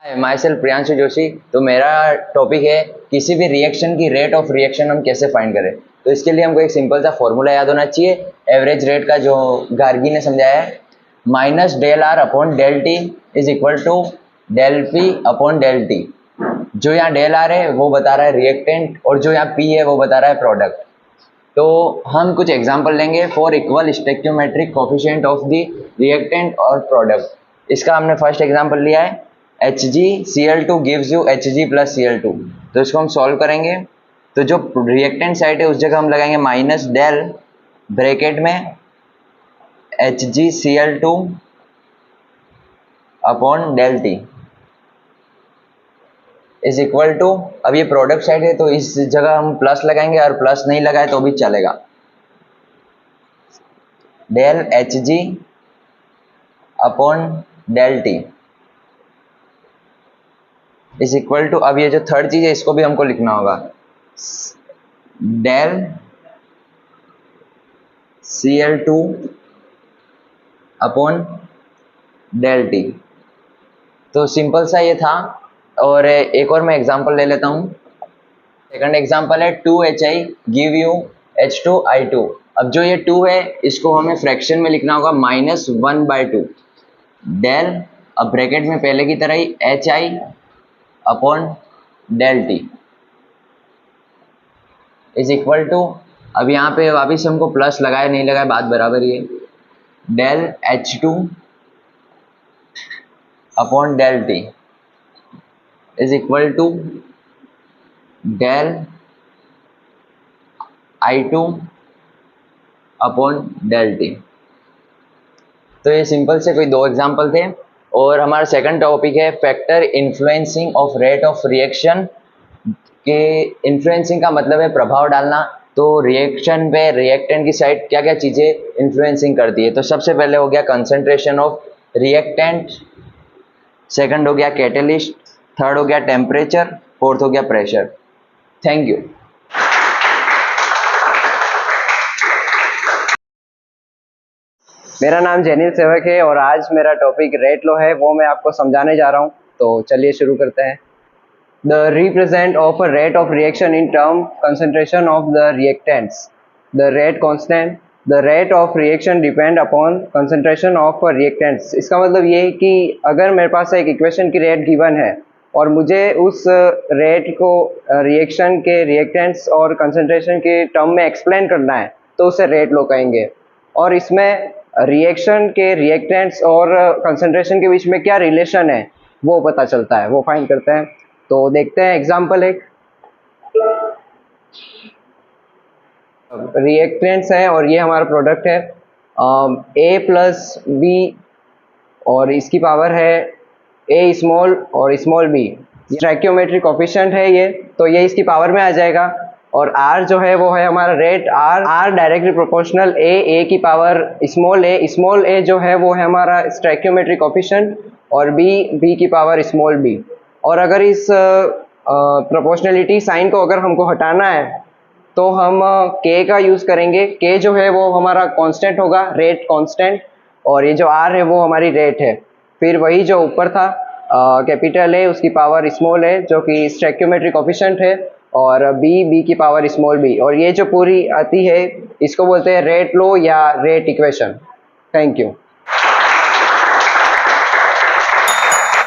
Hi, my self Priyanshu Joshi. तो मेरा topic है किसी भी रिएक्शन की रेट ऑफ रिएक्शन हम कैसे फाइंड करें। तो इसके लिए हमको एक सिंपल सा फॉर्मूला याद होना चाहिए एवरेज रेट का, जो गार्गी ने समझाया है। Minus del R upon del t is equal to del P upon del t. जो यहाँ डेल आर है वो बता रहा है रिएक्टेंट, और जो यहाँ पी है वो बता रहा है प्रोडक्ट। तो हम कुछ एग्जांपल लेंगे for equal stoichiometric coefficient of the reactant और प्रोडक्ट। इसका हमने फर्स्ट एग्जांपल लिया है HgCl2 gives you Hg plus Cl2। तो इसको हम सॉल्व करेंगे। तो जो रिएक्टेंट साइड है उस जगह हम लगाएंगे माइनस डेल ब्रैकेट में HgCl2 upon del t is equal to, अब ये प्रोडक्ट साइड है तो इस जगह हम प्लस लगाएंगे, और प्लस नहीं लगाए तो भी चलेगा, del Hg upon del t is equal to, अब ये जो थर्ड चीज है इसको भी हमको लिखना होगा, del Cl2 upon del t. तो सिंपल सा ये था। और एक और मैं एग्जांपल ले लेता हूँ। सेकंड एग्जांपल है 2Hi गिव यू H2I2। अब जो ये 2 है इसको हमें फ्रैक्शन में लिखना होगा -1/2 डेल, अब ब्रैकेट में पहले की तरह ही Hi upon del t is equal to, अब यहाँ पे वापिस हमको प्लस लगाया नहीं लगाया बात बराबर ही है, del H2 upon del t is equal to del I2 upon del t. तो ये सिंपल से कोई दो एग्जांपल थे। और हमारा सेकंड टॉपिक है factor influencing of rate of reaction. के इन्फ्लुएंसिंग का मतलब है प्रभाव डालना। तो रिएक्शन पे रिएक्टेंट की साइड क्या क्या चीज़ें इन्फ्लुएंसिंग करती है। तो सबसे पहले हो गया कंसंट्रेशन ऑफ रिएक्टेंट, सेकंड हो गया कैटेलिस्ट, थर्ड हो गया टेम्परेचर, फोर्थ हो गया प्रेशर। Thank you. मेरा नाम जेनिल सेवक है और आज मेरा टॉपिक रेट लॉ है, वो मैं आपको समझाने जा रहा हूँ। तो चलिए शुरू करते हैं। The represent of a rate of reaction in term concentration of the reactants, the rate constant, the rate of reaction depend upon concentration of reactants. इसका मतलब ये है कि अगर मेरे पास एक इक्वेशन की रेट गिवन है और मुझे उस रेट को रिएक्शन के रिएक्टेंट्स और कंसंट्रेशन के टर्म में एक्सप्लेन करना है तो उसे रेट लॉ कहेंगे। और इसमें रिएक्शन के रिएक्टेंट्स और कंसंट्रेशन के बीच में क्या रिलेशन है वो पता चलता है, वो फाइंड करते हैं। तो देखते हैं एग्जांपल एक। रिएक्टेंट्स है और ये हमारा प्रोडक्ट है A प्लस बी, और इसकी पावर है A स्मॉल और स्मॉल बी। स्टोइकियोमेट्रिक कोफिशिएंट है ये, तो ये इसकी पावर में आ जाएगा। और R जो है वो है हमारा rate R directly proportional A की पावर स्मॉल a जो है वो है हमारा स्टोइकियोमेट्रिक कोफिशिएंट, और B की पावर स्मॉल b। और अगर इस प्रोपोर्शनलिटी साइन को अगर हमको हटाना है तो हम K का यूज़ करेंगे। K जो है वो हमारा कांस्टेंट होगा, रेट कांस्टेंट, और ये जो R है वो हमारी रेट है। फिर वही जो ऊपर था कैपिटल A उसकी पावर स्मॉल है जो कि स्टोइकियोमेट्रिक कोफिशिएंट है, और B की पावर स्मॉल b, और ये जो पूरी आती है इसको बोलते हैं रेट लॉ या रेट इक्वेशन। Thank you.